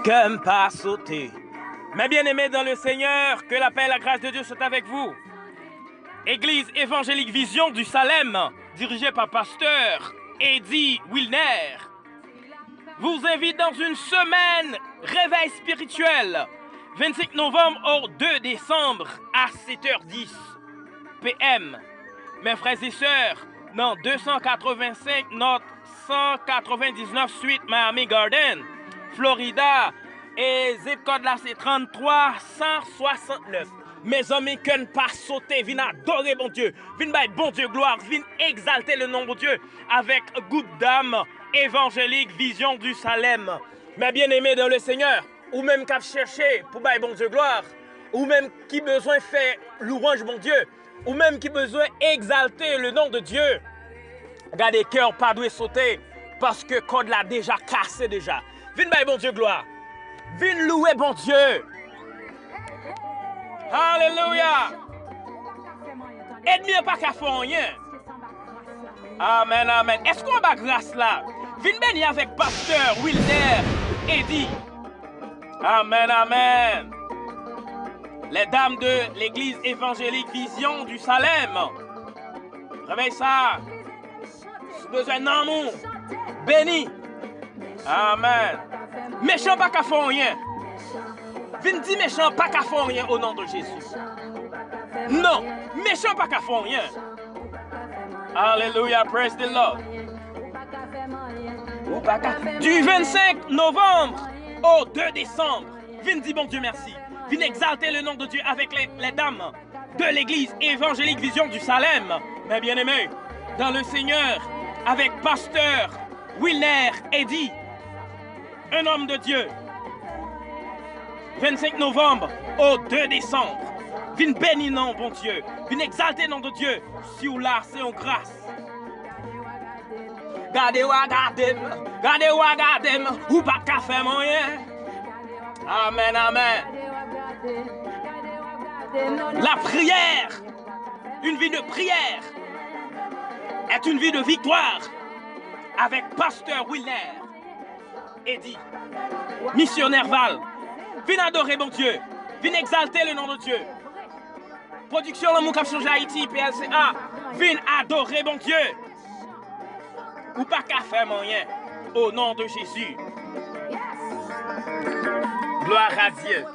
Qu'aime pas sauter. Mes bien-aimés dans le Seigneur, que la paix et la grâce de Dieu soient avec vous. Église évangélique Vision du Salem, dirigée par pasteur Eddie Wilner, vous invite dans une semaine réveil spirituel, 25 novembre au 2 décembre à 7h10 p.m. Mes frères et sœurs, dans 285 North 199 Suite Miami Garden, Florida, et zip code là c'est 33169. Mes amis, que ne pas sauter, viens adorer bon Dieu, viens bailler bon Dieu gloire, viens exalter le nom de Dieu avec goutte d'âme évangélique Vision du Salem. Mes bien-aimés dans le Seigneur, ou même qu'à chercher pour bailler bon Dieu gloire, ou même qui besoin faire louange bon Dieu, ou même qui besoin exalter le nom de Dieu. Regardez, cœur pas doit sauter parce que code l'a déjà cassé déjà. Viens bailler bon Dieu gloire. Viens louer bon Dieu. Alléluia. Aide-moi pas qu'à faire rien. Amen, amen. Est-ce qu'on va grâce là? Viens bénir avec pasteur Wilner Eddie. Amen, amen. Les dames de l'église évangélique Vision du Salem. Réveille ça. Si besoin d'amour. Béni. Amen. Méchant pas qu'à faire rien. Viens dire méchant pas qu'à faire rien au nom de Jésus. Non, méchant pas qu'à faire rien. Alléluia, praise the Lord. Du 25 novembre au 2 décembre, viens dire bon Dieu merci. Viens exalter le nom de Dieu avec les dames de l'église évangélique Vision du Salem. Mes bien-aimés, dans le Seigneur, avec pasteur Wilner Eddie, un homme de Dieu. 25 novembre au 2 décembre. Viens bénir non, bon Dieu. Viens exalter le nom de Dieu. Si ou là, c'est en grâce. Gardez-vous, gardez-vous, ou pas qu'à faire moyen. Amen, amen. La prière, une vie de prière, est une vie de victoire. Avec pasteur Wilner Eddie, missionnaire Val. Viens adorer mon Dieu. Viens exalter le nom de Dieu. Production L'amour Caption Haïti, PLCA. Viens adorer mon Dieu. Ou pas qu'à faire moyen. Au nom de Jésus. Gloire à Dieu.